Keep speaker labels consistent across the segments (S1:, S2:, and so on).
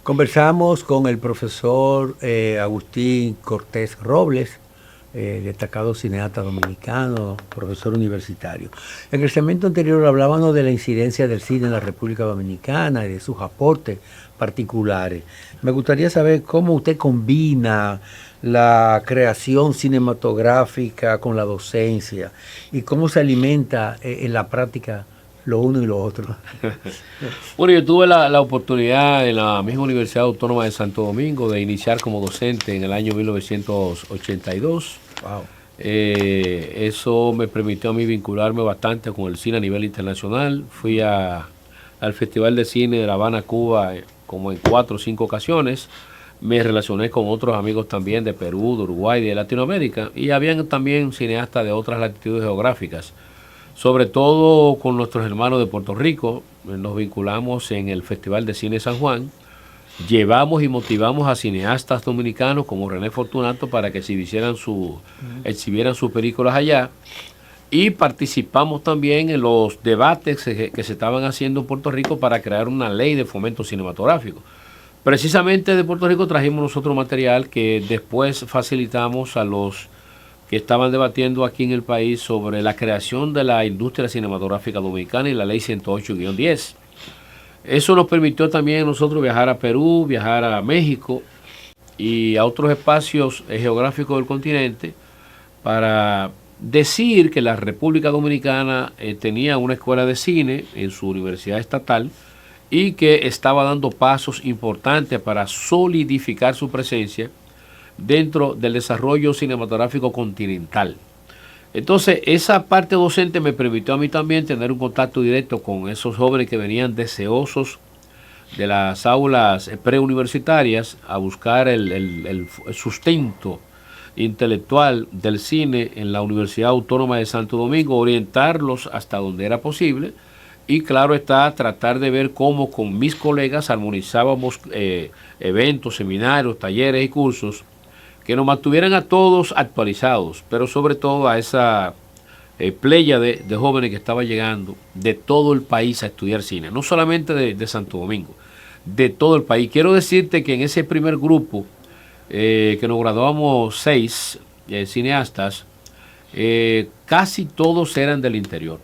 S1: Conversamos con el profesor Agustín Cortés Robles, destacado cineasta dominicano, profesor universitario. En el segmento anterior hablábamos de la incidencia del cine en la República Dominicana y de sus aportes particulares. Me gustaría saber cómo usted combina la creación cinematográfica con la docencia y cómo se alimenta en la práctica lo uno y lo otro.
S2: Bueno, yo tuve la oportunidad en la misma Universidad Autónoma de Santo Domingo de iniciar como docente en el año 1982.
S1: Wow.
S2: Eso me permitió a mí vincularme bastante con el cine a nivel internacional. Fui al Festival de Cine de La Habana, Cuba, como en 4 o 5 ocasiones. Me relacioné con otros amigos también de Perú, de Uruguay, de Latinoamérica, y habían también cineastas de otras latitudes geográficas. Sobre todo con nuestros hermanos de Puerto Rico, nos vinculamos en el Festival de Cine San Juan. Llevamos y motivamos a cineastas dominicanos como René Fortunato para que exhibieran sus películas allá. Y participamos también en los debates que se estaban haciendo en Puerto Rico para crear una ley de fomento cinematográfico. Precisamente de Puerto Rico trajimos nosotros material que después facilitamos a los que estaban debatiendo aquí en el país sobre la creación de la industria cinematográfica dominicana y la ley 108-10. Eso nos permitió también a nosotros viajar a Perú, viajar a México y a otros espacios geográficos del continente para decir que la República Dominicana tenía una escuela de cine en su universidad estatal y que estaba dando pasos importantes para solidificar su presencia dentro del desarrollo cinematográfico continental. Entonces, esa parte docente me permitió a mí también tener un contacto directo con esos jóvenes que venían deseosos de las aulas preuniversitarias a buscar el sustento intelectual del cine en la Universidad Autónoma de Santo Domingo, orientarlos hasta donde era posible y, claro está, tratar de ver cómo con mis colegas armonizábamos eventos, seminarios, talleres y cursos que nos mantuvieran a todos actualizados, pero sobre todo a esa playa de jóvenes que estaba llegando de todo el país a estudiar cine, no solamente de Santo Domingo, de todo el país. Quiero decirte que en ese primer grupo, que nos graduamos 6 cineastas, casi todos eran del interior.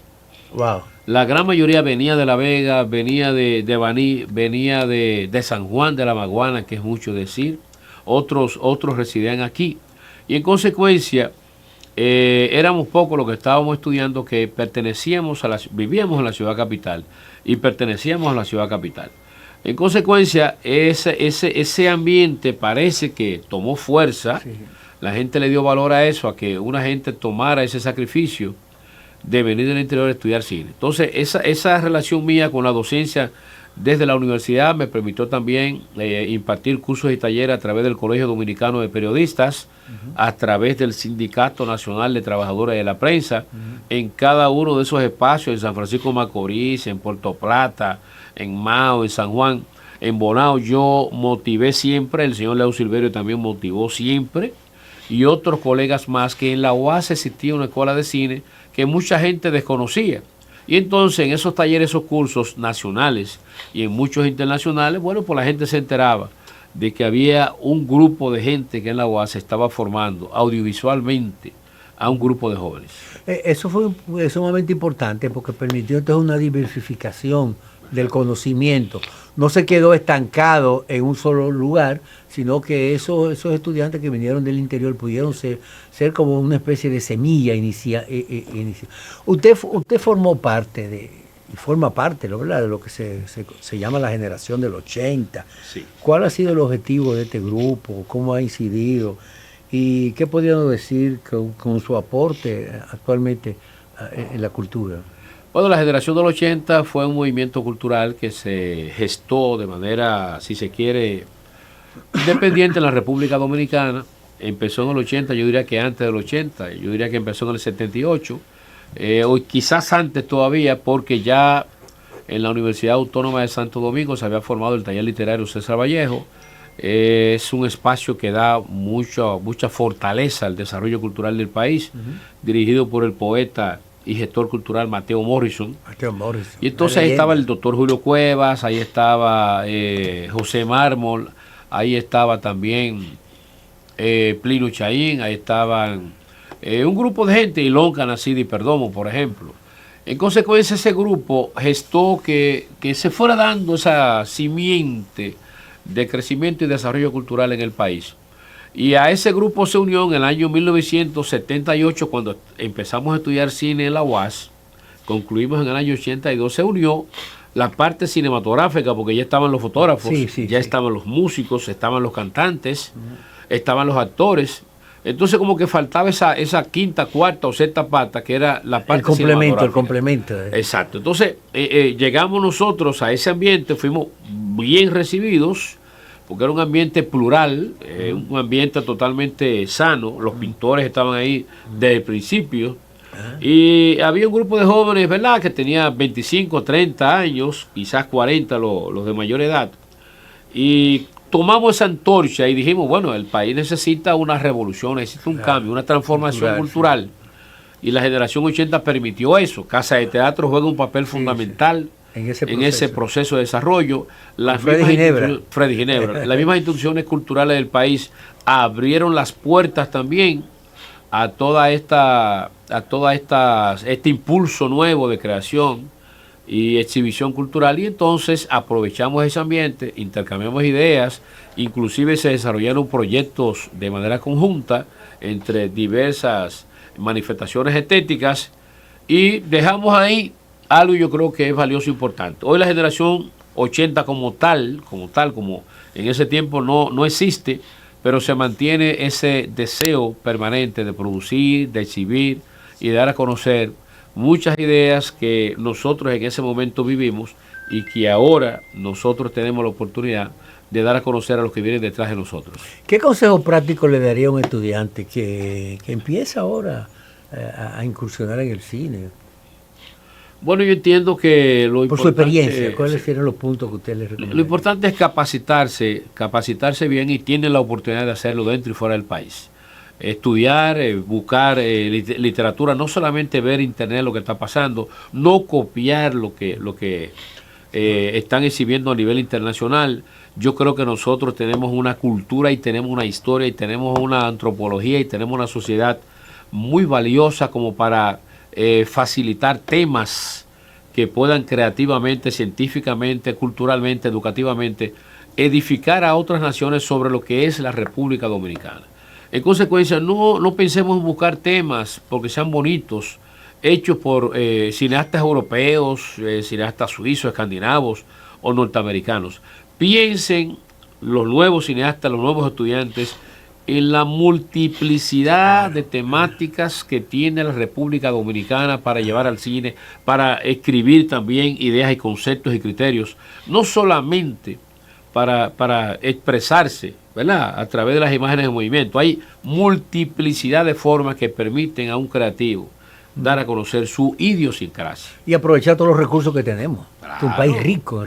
S1: Wow.
S2: La gran mayoría venía de La Vega, venía de Baní, venía de San Juan de la Maguana, que es mucho decir. Otros residían aquí. Y en consecuencia, éramos pocos los que estábamos estudiando que vivíamos en la ciudad capital y pertenecíamos a la ciudad capital. En consecuencia, ese ambiente parece que tomó fuerza. Sí. La gente le dio valor a eso, a que una gente tomara ese sacrificio de venir del interior a estudiar cine. Entonces, esa relación mía con la docencia desde la universidad me permitió también impartir cursos y talleres a través del Colegio Dominicano de Periodistas, a través del Sindicato Nacional de Trabajadores de la Prensa, en cada uno de esos espacios, en San Francisco de Macorís, en Puerto Plata, en Mao, en San Juan, en Bonao. Yo motivé siempre, el señor Leo Silverio también motivó siempre, y otros colegas más, que en la UAS existía una escuela de cine que mucha gente desconocía. Y entonces en esos talleres, esos cursos nacionales y en muchos internacionales, bueno, pues la gente se enteraba de que había un grupo de gente que en la UAS se estaba formando audiovisualmente a un grupo de jóvenes.
S1: Eso fue sumamente importante porque permitió entonces una diversificación del conocimiento. No se quedó estancado en un solo lugar, sino que esos estudiantes que vinieron del interior pudieron ser como una especie de semilla inicial. Usted formó parte y forma parte, ¿no?, ¿verdad?, de lo que se llama la generación del 80.
S2: Sí.
S1: ¿Cuál ha sido el objetivo de este grupo? ¿Cómo ha incidido? ¿Y qué podríamos decir con su aporte actualmente en la cultura?
S2: Bueno, la generación del 80 fue un movimiento cultural que se gestó de manera, si se quiere, independiente en la República Dominicana. Empezó en el 80, yo diría que antes del 80, yo diría que empezó en el 78, o quizás antes todavía, porque ya en la Universidad Autónoma de Santo Domingo se había formado el taller literario César Vallejo. Es un espacio que da mucha fortaleza al desarrollo cultural del país, dirigido por el poeta y gestor cultural Mateo Morrison.
S1: Mateo Morrison.
S2: Y entonces ahí estaba el doctor Julio Cuevas, ahí estaba José Mármol, ahí estaba también Plinio Chaín, ahí estaban un grupo de gente, Ilón Canacidi Perdomo, por ejemplo. En consecuencia, ese grupo gestó que se fuera dando esa simiente de crecimiento y desarrollo cultural en el país. Y a ese grupo se unió en el año 1978, cuando empezamos a estudiar cine en la UAS, concluimos en el año 82, se unió la parte cinematográfica, porque ya estaban los fotógrafos, estaban los músicos, estaban los cantantes, estaban los actores. Entonces como que faltaba esa quinta, cuarta o sexta pata, que era la parte cinematográfica.
S1: El complemento.
S2: Exacto. Entonces llegamos nosotros a ese ambiente, fuimos bien recibidos, porque era un ambiente plural, un ambiente totalmente sano. Los pintores estaban ahí desde el principio. Y había un grupo de jóvenes, ¿verdad?, que tenía 25, 30 años, quizás 40 los de mayor edad. Y tomamos esa antorcha y dijimos, bueno, el país necesita una revolución, necesita un cambio, una transformación cultural. Y la generación 80 permitió eso. Casa de Teatro juega un papel fundamental en ese proceso de desarrollo.
S1: Freddy
S2: Ginebra. Las mismas instituciones culturales del país abrieron las puertas también a este impulso nuevo de creación y exhibición cultural, y entonces aprovechamos ese ambiente, intercambiamos ideas, inclusive se desarrollaron proyectos de manera conjunta entre diversas manifestaciones estéticas, y dejamos ahí algo yo creo que es valioso e importante. Hoy la generación 80 como en ese tiempo no existe, pero se mantiene ese deseo permanente de producir, de exhibir y de dar a conocer muchas ideas que nosotros en ese momento vivimos y que ahora nosotros tenemos la oportunidad de dar a conocer a los que vienen detrás de nosotros.
S1: ¿Qué consejo práctico le daría a un estudiante que empieza ahora a incursionar en el cine?
S2: Bueno, yo entiendo que lo importante...
S1: Por su experiencia, ¿cuáles serían los puntos que usted le recomendaría?
S2: Lo importante es capacitarse bien, y tienen la oportunidad de hacerlo dentro y fuera del país. Estudiar, buscar literatura, no solamente ver internet lo que está pasando, no copiar lo que están exhibiendo a nivel internacional. Yo creo que nosotros tenemos una cultura y tenemos una historia y tenemos una antropología y tenemos una sociedad muy valiosa como para facilitar temas que puedan creativamente, científicamente, culturalmente, educativamente, edificar a otras naciones sobre lo que es la República Dominicana. En consecuencia, no pensemos en buscar temas porque sean bonitos, hechos por cineastas europeos, cineastas suizos, escandinavos o norteamericanos. Piensen los nuevos cineastas, los nuevos estudiantes, en la multiplicidad de temáticas que tiene la República Dominicana para llevar al cine, para escribir también ideas y conceptos y criterios, no solamente para expresarse, ¿verdad?, a través de las imágenes de movimiento. Hay multiplicidad de formas que permiten a un creativo dar a conocer su idiosincrasia.
S1: Y aprovechar todos los recursos que tenemos.
S2: Claro.
S1: Es un país rico,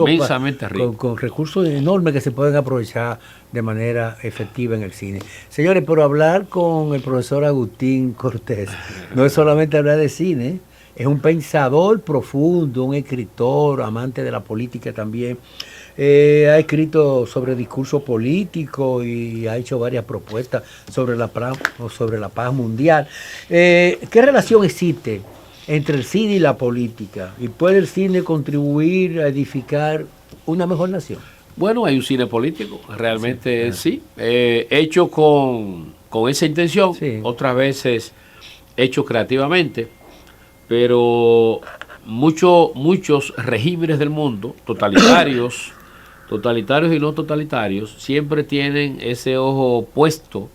S2: inmensamente rico.
S1: Con recursos enormes que se pueden aprovechar de manera efectiva en el cine. Señores, pero hablar con el profesor Agustín Cortés no es solamente hablar de cine, es un pensador profundo, un escritor, amante de la política también. Ha escrito sobre discurso político y ha hecho varias propuestas sobre la paz mundial. ¿Qué relación existe entre el cine y la política? ¿Y puede el cine contribuir a edificar una mejor nación?
S2: Bueno, hay un cine político, realmente sí, hecho con esa intención, otras veces hecho creativamente, pero muchos regímenes del mundo, totalitarios y no totalitarios, siempre tienen ese ojo puesto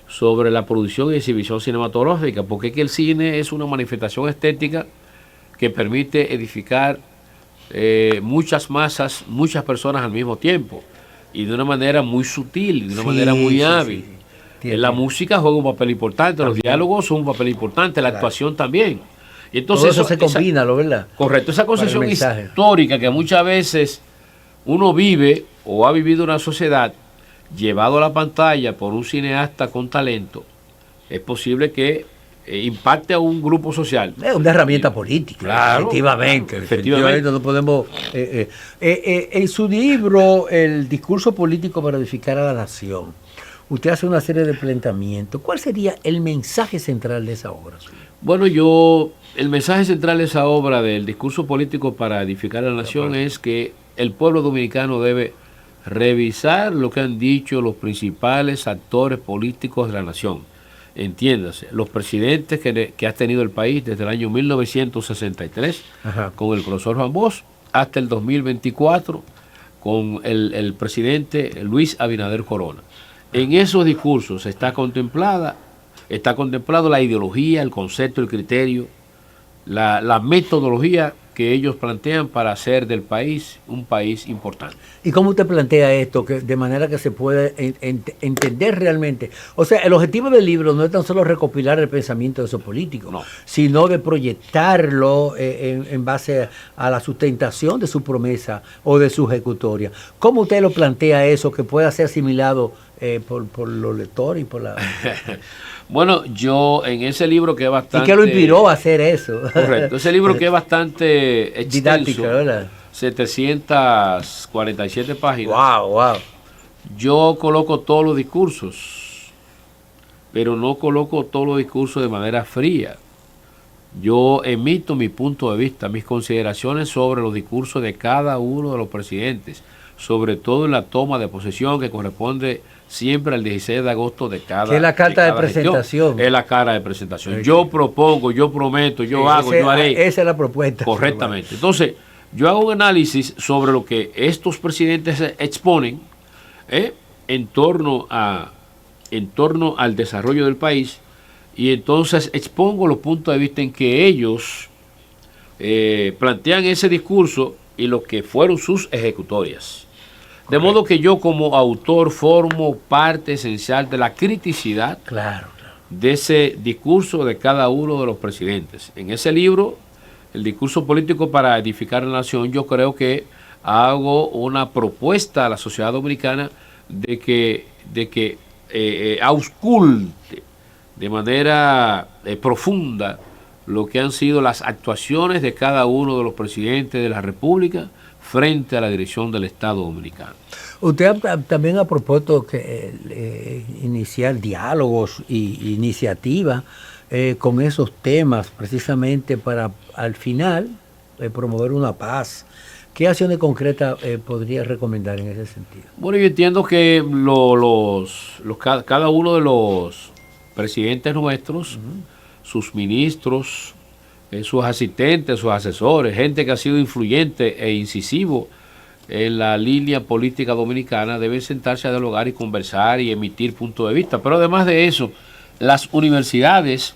S2: sobre la producción y exhibición cinematográfica, porque es que el cine es una manifestación estética que permite edificar muchas masas, muchas personas al mismo tiempo, y de una manera muy sutil, de una manera muy hábil. La música juega un papel importante, también. Los diálogos son un papel importante, la actuación también. Y entonces
S1: todo eso se combina, ¿verdad?
S2: Correcto, esa concepción histórica que muchas veces uno vive o ha vivido una sociedad llevado a la pantalla por un cineasta con talento, es posible que impacte a un grupo social.
S1: Es una herramienta política,
S2: claro,
S1: efectivamente. No podemos, en su libro, El discurso político para edificar a la nación, usted hace una serie de planteamientos. ¿Cuál sería el mensaje central de esa obra?
S2: Bueno, el mensaje central de esa obra del discurso político para edificar a la nación es que el pueblo dominicano debe revisar lo que han dicho los principales actores políticos de la nación. Entiéndase, los presidentes que ha tenido el país desde el año 1963, con el profesor Juan Bosch, hasta el 2024, con el presidente Luis Abinader Corona. En esos discursos está contemplado la ideología, el concepto, el criterio, la metodología que ellos plantean para hacer del país un país importante.
S1: ¿Y cómo usted plantea esto de manera que se puede entender realmente? O sea, el objetivo del libro no es tan solo recopilar el pensamiento de esos políticos,
S2: no,
S1: sino de proyectarlo en base a la sustentación de su promesa o de su ejecutoria. ¿Cómo usted lo plantea eso que pueda ser asimilado por los lectores y por la...
S2: Bueno, yo en ese libro que es bastante...
S1: ¿Y qué lo inspiró a hacer eso?
S2: Correcto, ese libro que es bastante extenso,
S1: didáctica, ¿verdad?
S2: 747 páginas.
S1: Wow.
S2: Yo coloco todos los discursos, pero no coloco todos los discursos de manera fría. Yo emito mi punto de vista, mis consideraciones sobre los discursos de cada uno de los presidentes, sobre todo en la toma de posesión que corresponde siempre al 16 de agosto de cada...
S1: Que es la carta de presentación.
S2: Gestión. Es la carta de presentación. Yo propongo, yo prometo, yo hago, yo haré.
S1: Esa es la propuesta.
S2: Correctamente. Entonces, yo hago un análisis sobre lo que estos presidentes exponen en torno al desarrollo del país, y entonces expongo los puntos de vista en que ellos plantean ese discurso y lo que fueron sus ejecutorias. De modo que yo como autor formo parte esencial de la criticidad de ese discurso de cada uno de los presidentes. En ese libro, El discurso político para edificar la nación, yo creo que hago una propuesta a la sociedad dominicana de que ausculte de manera profunda lo que han sido las actuaciones de cada uno de los presidentes de la República frente a la dirección del Estado dominicano.
S1: Usted también ha propuesto que iniciar diálogos e iniciativas con esos temas, precisamente para al final promover una paz. ¿Qué acciones concretas podría recomendar en ese sentido?
S2: Bueno, yo entiendo que cada uno de los presidentes nuestros, sus ministros, sus asistentes, sus asesores, gente que ha sido influyente e incisivo en la línea política dominicana, deben sentarse a dialogar y conversar y emitir puntos de vista. Pero además de eso, las universidades,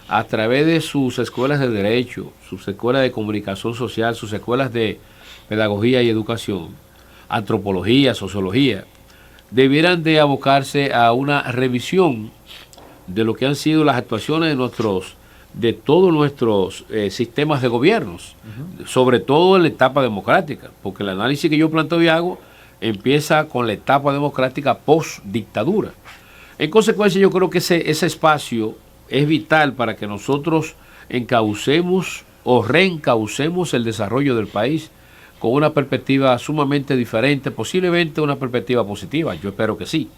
S2: a través de sus escuelas de derecho, sus escuelas de comunicación social, sus escuelas de pedagogía y educación, antropología, sociología, debieran de abocarse a una revisión de lo que han sido las actuaciones de todos nuestros sistemas de gobiernos, sobre todo en la etapa democrática, porque el análisis que yo planteo y hago empieza con la etapa democrática post-dictadura. En consecuencia, yo creo que ese espacio es vital para que nosotros encaucemos o reencaucemos el desarrollo del país con una perspectiva sumamente diferente, posiblemente una perspectiva positiva, yo espero que sí.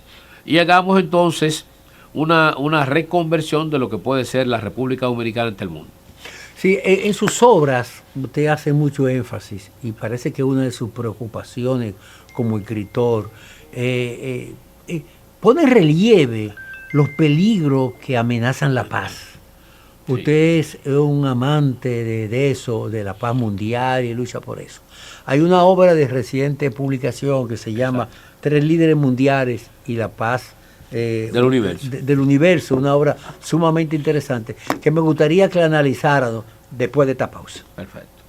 S2: Y hagamos entonces una reconversión de lo que puede ser la República Dominicana ante el mundo.
S1: Sí, en sus obras usted hace mucho énfasis y parece que una de sus preocupaciones como escritor pone en relieve los peligros que amenazan la paz. Sí. Usted es un amante de eso, de la paz mundial y lucha por eso. Hay una obra de reciente publicación que se llama Tres líderes mundiales y la paz
S2: del universo.
S1: Del universo, una obra sumamente interesante que me gustaría que la analizáramos después de esta pausa.
S2: Perfecto.